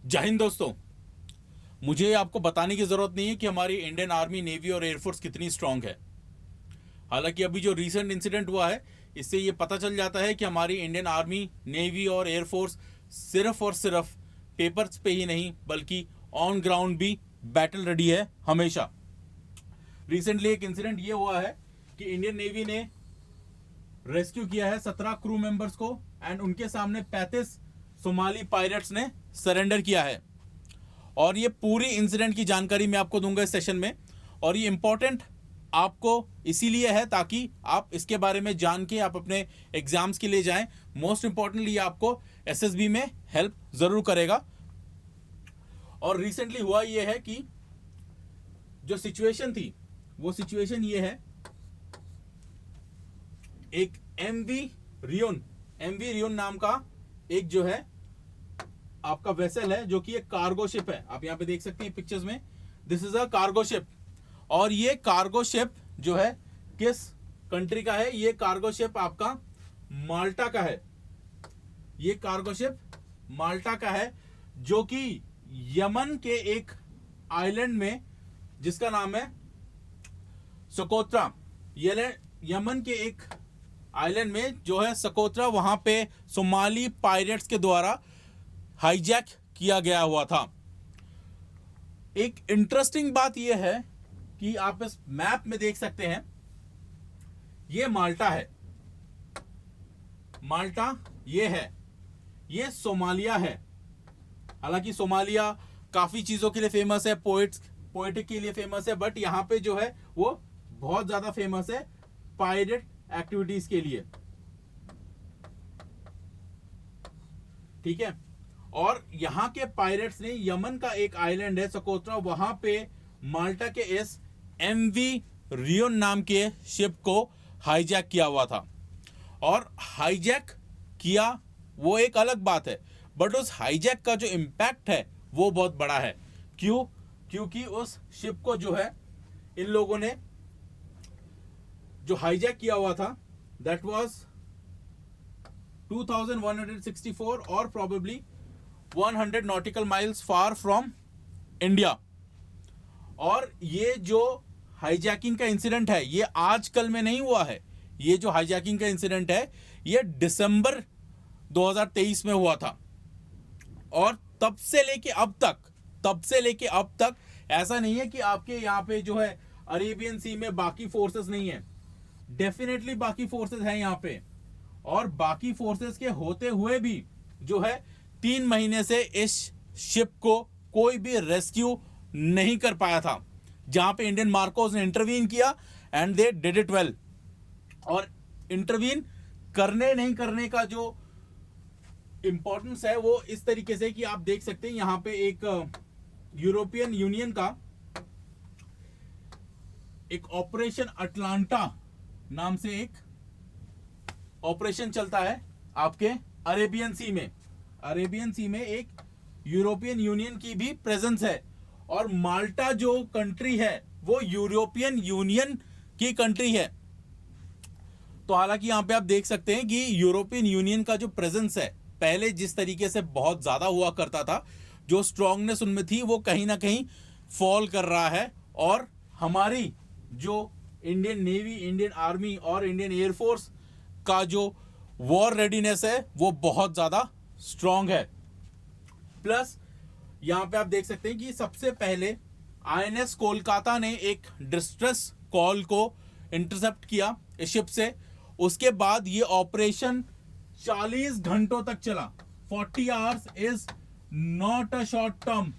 जय हिंद दोस्तों। मुझे आपको बताने की ज़रूरत नहीं है कि हमारी इंडियन आर्मी, नेवी और एयरफोर्स कितनी स्ट्रांग है। हालांकि अभी जो रीसेंट इंसिडेंट हुआ है, इससे ये पता चल जाता है कि हमारी इंडियन आर्मी, नेवी और एयरफोर्स सिर्फ और सिर्फ पेपर्स पे ही नहीं बल्कि ऑन ग्राउंड भी बैटल रेडी है हमेशा। रिसेंटली एक इंसिडेंट ये हुआ है कि इंडियन नेवी ने रेस्क्यू किया है 17 क्रू मेंबर्स को एंड उनके सामने 35 सोमाली पायरेट्स ने सरेंडर किया है। और ये पूरी इंसिडेंट की जानकारी मैं आपको दूंगा इस सेशन में, और ये इंपॉर्टेंट आपको इसीलिए है ताकि आप इसके बारे में जान के आप अपने एग्जाम्स के लिए जाएं। मोस्ट इंपॉर्टेंटली आपको एसएसबी में हेल्प जरूर करेगा। और रिसेंटली हुआ ये है कि जो सिचुएशन थी वो सिचुएशन ये है, एक एमवी रियोन नाम का एक जो है आपका वेसल है, जो कि एक कार्गो शिप है। आप यहां पे देख सकते हैं पिक्चर्स में, this is a cargo ship. और ये कार्गो शिप जो है किस कंट्री का है? ये कार्गो शिप आपका माल्टा का है। ये कार्गो शिप माल्टा का है, जो कि यमन के एक आइलैंड में जिसका नाम है सोकोत्रा। यमन के एक आइलैंड में जो है सोकोत्रा, वहां पे सोमाली पायरेट्स के द्वारा हाईजैक किया गया हुआ था। एक इंटरेस्टिंग बात यह है कि आप इस मैप में देख सकते हैं, यह माल्टा है। माल्टा ये है, ये सोमालिया है। हालांकि सोमालिया काफी चीजों के लिए फेमस है, पोएटिक के लिए फेमस है, बट यहां पे जो है वो बहुत ज्यादा फेमस है पायरेट एक्टिविटीज के लिए। ठीक है। और यहां के पायरेट्स ने यमन का एक आइलैंड है सोकोत्रा, वहां पे माल्टा के इस एमवी रियोन नाम के शिप को हाईजैक किया हुआ था। और हाईजैक किया वो एक अलग बात है, बट उस हाईजैक का जो इंपैक्ट है वो बहुत बड़ा है। क्यों? क्योंकि उस शिप को जो है इन लोगों ने जो हाईजैक किया हुआ था, दैट वाज 2164 और probably 100 nautical miles far from India. और ये जो हाईजैकिंग का इंसिडेंट है ये आजकल में नहीं हुआ है। ये जो हाईजैकिंग का इंसिडेंट है ये दिसंबर 2023 में हुआ था। और तब से लेके अब तक ऐसा नहीं है कि आपके यहां पे जो है अरेबियन सी में बाकी फोर्सेस नहीं है। डेफिनेटली बाकी फोर्सेस हैं यहां पे, और बाकी फोर्सेस के होते हुए भी जो है 3 महीने से इस शिप को कोई भी रेस्क्यू नहीं कर पाया था, जहां पे इंडियन मार्कोस ने इंटरवीन किया and they did it well. और इंटरवीन करने नहीं करने का जो इंपॉर्टेंस है वो इस तरीके से कि आप देख सकते हैं यहां पे एक यूरोपियन यूनियन का एक ऑपरेशन अटलांटा नाम से एक ऑपरेशन चलता है आपके अरेबियन सी में एक यूरोपियन यूनियन की भी प्रेजेंस है। और माल्टा जो कंट्री है वो यूरोपियन यूनियन की कंट्री है। तो हालांकि यहां पे आप देख सकते हैं कि यूरोपियन यूनियन का जो प्रेजेंस है पहले जिस तरीके से बहुत ज्यादा हुआ करता था, जो स्ट्रांगनेस उनमें थी वो कहीं ना कहीं फॉल कर रहा है। और हमारी जो इंडियन नेवी, इंडियन आर्मी और इंडियन एयरफोर्स का जो वॉर रेडीनेस है वो बहुत ज्यादा स्ट्रांग है। प्लस यहां पे आप देख सकते हैं कि सबसे पहले आईएनएस कोलकाता ने एक डिस्ट्रेस कॉल को इंटरसेप्ट किया इस शिप से। उसके बाद ये ऑपरेशन 40 घंटों तक चला। 40 hours is not a short term,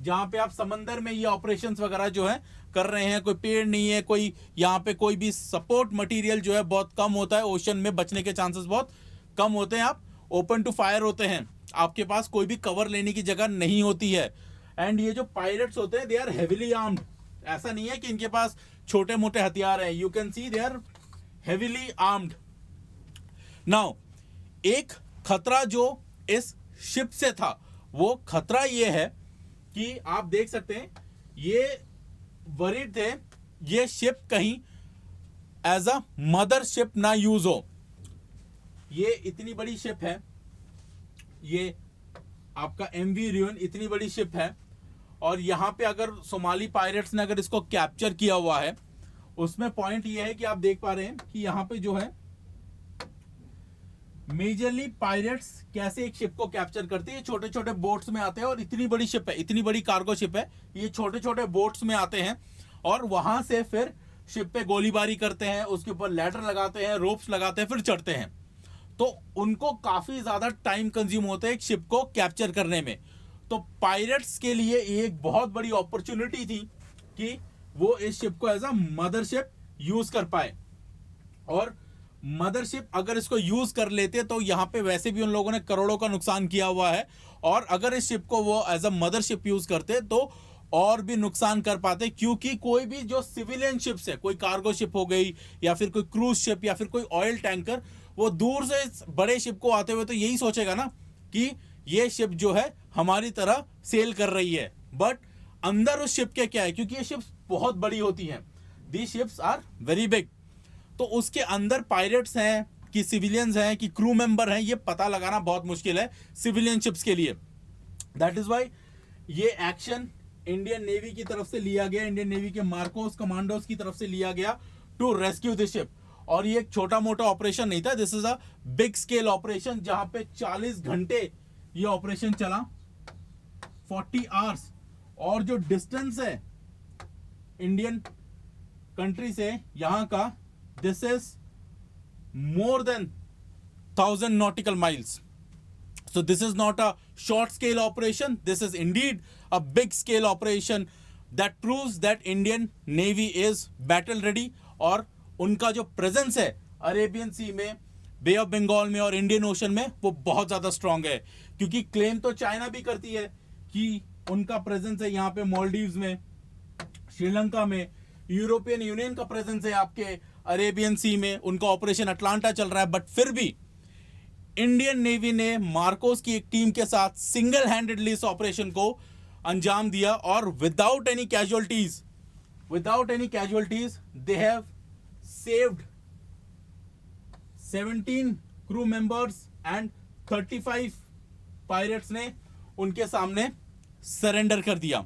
जहां पे आप समंदर में ये ऑपरेशंस वगैरह जो है कर रहे हैं, कोई पेड़ नहीं है, कोई यहां पे कोई भी सपोर्ट मटेरियल जो है बहुत कम होता है, ओशन में बचने के चांसेस बहुत कम होते हैं, आप ओपन टू फायर होते हैं, आपके पास कोई भी कवर लेने की जगह नहीं होती है। एंड ये जो पायरेट्स होते हैं दे आर हेविली आर्म्ड। ऐसा नहीं है कि इनके पास छोटे मोटे हथियार हैं, you can see they are heavily armed. Now एक खतरा जो इस शिप से था वो खतरा ये है कि आप देख सकते हैं ये वरीड थे ये शिप कहीं एज अ मदर शिप ना यूज हो। ये इतनी बड़ी शिप है, ये आपका एमवी रियन इतनी बड़ी शिप है, और यहाँ पे अगर सोमाली पायरेट्स ने अगर इसको कैप्चर किया हुआ है, उसमें पॉइंट ये है कि आप देख पा रहे हैं कि यहाँ पे जो है मेजरली पायरेट्स कैसे एक शिप को कैप्चर करते हैं। छोटे छोटे बोट्स में आते हैं, और इतनी बड़ी शिप है, इतनी बड़ी कार्गो शिप है, ये छोटे छोटे बोट्स में आते हैं और वहां से फिर शिप पे गोलीबारी करते हैं, उसके ऊपर लैडर लगाते हैं, रोप्स लगाते हैं, फिर चढ़ते हैं। तो उनको काफी ज्यादा टाइम कंज्यूम होता है एक शिप को कैप्चर करने में। तो पायरेट्स के लिए एक बहुत बड़ी अपॉर्चुनिटी थी कि वो इस शिप को एज अ मदरशिप यूज कर पाए, और मदरशिप अगर इसको यूज कर लेते तो यहां पे वैसे भी उन लोगों ने करोड़ों का नुकसान किया हुआ है, और अगर इस शिप को वो एज अ मदरशिप यूज करते तो और भी नुकसान कर पाते, क्योंकि कोई भी जो सिविलियन शिप्स है, कोई कार्गो शिप हो गई या फिर कोई क्रूज शिप या फिर कोई ऑयल टैंकर, वो दूर से इस बड़े शिप को आते हुए तो यही सोचेगा ना कि ये शिप जो है हमारी तरह सेल कर रही है, बट अंदर उस शिप के क्या है, क्योंकि ये शिप्स बहुत बड़ी होती हैं, दी शिप्स आर वेरी बिग, तो उसके अंदर पायरेट्स हैं कि सिविलियंस हैं कि क्रू मेंबर हैं, ये पता लगाना बहुत मुश्किल है सिविलियन शिप्स के लिए। दैट इज वाई ये एक्शन इंडियन नेवी की तरफ से लिया गया, इंडियन नेवी के मार्कोस कमांडोज की तरफ से लिया गया टू रेस्क्यू दिस शिप। और ये एक छोटा मोटा ऑपरेशन नहीं था, this is a big scale operation, जहां पे 40 घंटे ये ऑपरेशन चला, 40 आवर्स, और जो डिस्टेंस है इंडियन कंट्री से यहां का, this is more than 1000 nautical miles. So this is not a short scale operation, this is indeed a big scale operation that proves that Indian Navy is battle ready, और उनका जो presence है Arabian सी में, बे of Bengal में और Indian ocean में, वो बहुत ज्यादा स्ट्रांग है। क्योंकि क्लेम तो चाइना भी करती है कि उनका प्रेजेंस है यहाँ पे मॉलडीव्स में, श्रीलंका में, यूरोपियन यूनियन का प्रेजेंस है आपके अरेबियन सी में, उनका ऑपरेशन अटलांटा चल रहा है, बट फिर भी इंडियन नेवी ने मार्कोस की एक टीम के साथ सिंगल हैंडेडली इस ऑपरेशन को अंजाम दिया, और without any casualties they have saved 17 crew members and 35 pirates ने उनके सामने सरेंडर कर दिया।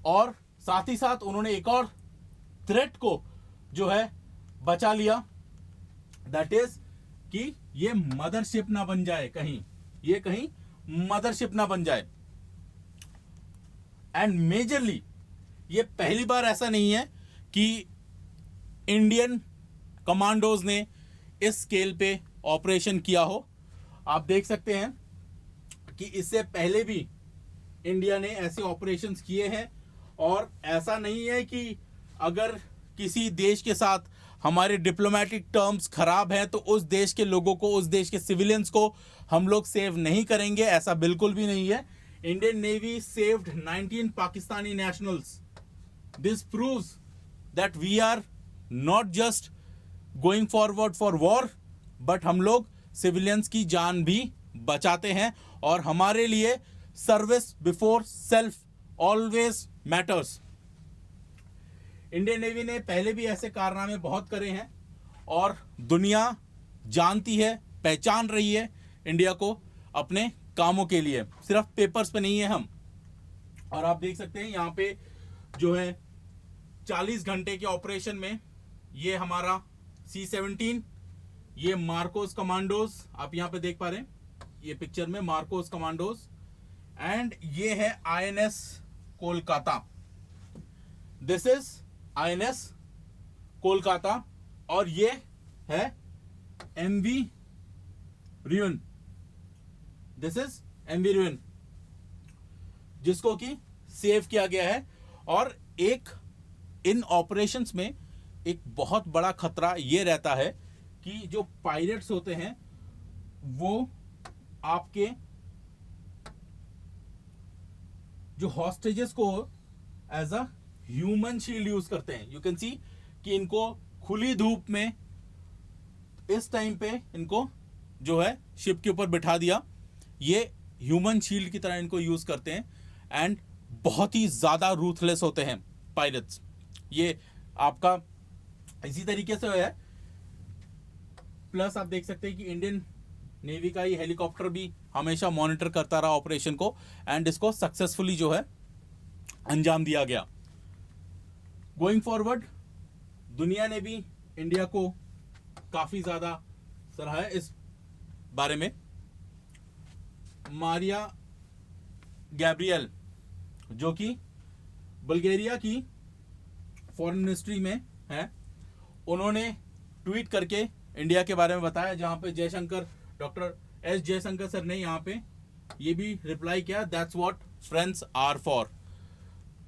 और साथ ही साथ उन्होंने एक और थ्रेट को जो है बचा लिया, दैट इज कि ये मदरशिप ना बन जाए कहीं, ये कहीं मदरशिप ना बन जाए। एंड मेजरली ये पहली बार ऐसा नहीं है कि इंडियन कमांडोज ने इस स्केल पे ऑपरेशन किया हो। आप देख सकते हैं कि इससे पहले भी इंडिया ने ऐसे ऑपरेशंस किए हैं, और ऐसा नहीं है कि अगर किसी देश के साथ हमारे डिप्लोमेटिक टर्म्स खराब हैं तो उस देश के लोगों को, उस देश के सिविलियंस को हम लोग सेव नहीं करेंगे, ऐसा बिल्कुल भी नहीं है। Indian Navy saved 19 Pakistani nationals. This proves that we are not just going forward for war, but हम लोग सिविलियंस की जान भी बचाते हैं, और हमारे लिए service before self always matters. Indian navy ने पहले भी ऐसे कारनामे बहुत करे हैं, और दुनिया जानती है, पहचान रही है इंडिया को अपने कामों के लिए, सिर्फ पेपर्स पे नहीं है हम। और आप देख सकते हैं यहाँ पे जो है 40 घंटे के ऑपरेशन में ये हमारा C-17, ये मार्कोस कमांडोज, आप यहाँ पे देख पा रहे हैं ये पिक्चर में मार्कोस कमांडोज, एंड ये है INS Kolkata, this is INS Kolkata, और ये है MV rayon, this is MV rayon, जिसको कि सेव किया गया है। और एक इन ऑपरेशंस में एक बहुत बड़ा खतरा ये रहता है कि जो पायरेट्स होते हैं वो आपके जो हॉस्टेजेस को as a human shield use करते हैं। यू कैन सी कि इनको खुली धूप में इस टाइम पे इनको जो है शिप के ऊपर बिठा दिया, ये ह्यूमन शील्ड की तरह इनको यूज करते हैं, एंड बहुत ही ज्यादा रूथलेस होते हैं पायरेट्स। ये आपका इसी तरीके से है। प्लस आप देख सकते हैं कि इंडियन नेवी का ही हेलीकॉप्टर भी हमेशा मॉनिटर करता रहा ऑपरेशन को, एंड इसको सक्सेसफुली जो है अंजाम दिया गया। गोइंग फॉरवर्ड दुनिया ने भी इंडिया को काफी ज्यादा सराहा है इस बारे में। मारिया गैब्रियल जो कि बल्गेरिया की फॉरेन मिनिस्ट्री में है, उन्होंने ट्वीट करके इंडिया के बारे में बताया, जहां पे Jaishankar, doctor S Jaishankar sir ने यहाँ पे ये भी रिप्लाई किया, that's what friends are for.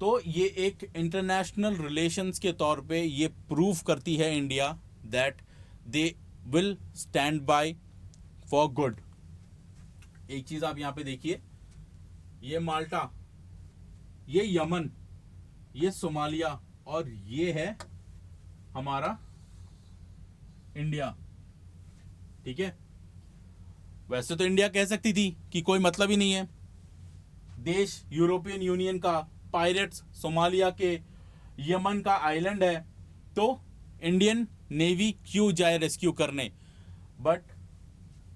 तो ये एक इंटरनेशनल रिलेशंस के तौर पे ये प्रूव करती है India that they will stand by for good. एक चीज आप यहां पे देखिए, ये माल्टा, ये यमन, ये सोमालिया और ये है हमारा इंडिया। ठीक है, वैसे तो इंडिया कह सकती थी कि कोई मतलब ही नहीं है, देश यूरोपियन यूनियन का, पायरेट्स सोमालिया के, यमन का आइलैंड है, तो इंडियन नेवी क्यों जाए रेस्क्यू करने। बट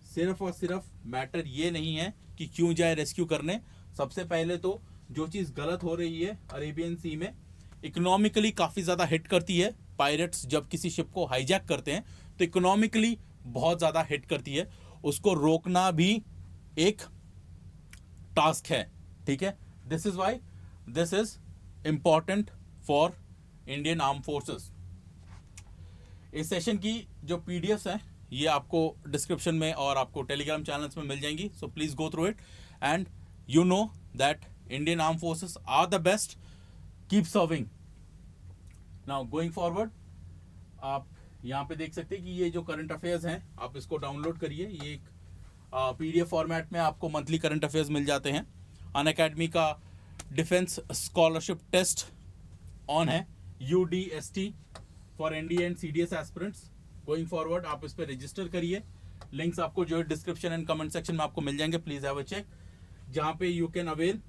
सिर्फ और सिर्फ मैटर ये नहीं है कि क्यों जाए रेस्क्यू करने। सबसे पहले तो जो चीज़ गलत हो रही है अरेबियन सी में, इकोनॉमिकली काफ़ी ज़्यादा हिट करती है। पायरेट्स जब किसी शिप को हाईजैक करते हैं तो इकोनॉमिकली बहुत ज़्यादा हिट करती है, उसको रोकना भी एक टास्क है। ठीक है, this is why this is important for Indian arm forces. इस सेशन की जो पीडीएफ्स हैं ये आपको डिस्क्रिप्शन में और आपको टेलीग्राम चैनल्स में मिल जाएंगी, so please go through it and you know that Indian arm forces are the best, keep serving. Now going forward आप यहाँ पे देख सकते हैं कि ये जो करंट अफेयर्स हैं आप इसको डाउनलोड करिए, ये एक पीडीएफ फॉर्मेट में आपको मंथली करंट अफेयर्स मिल जाते हैं। अनअकैडमी का डिफेंस स्कॉलरशिप टेस्ट ऑन है, UDST for NDA and CDS aspirants. Going forward आप इस पर रजिस्टर करिए, लिंक्स आपको जो है डिस्क्रिप्शन एंड कमेंट सेक्शन में आपको मिल जाएंगे, प्लीज हैव अ चेक, जहां पे you can avail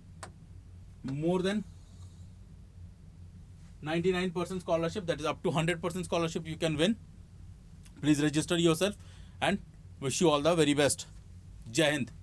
more than 99% scholarship, that is up to 100% scholarship you can win. Please register yourself and wish you all the very best. Jai Hind.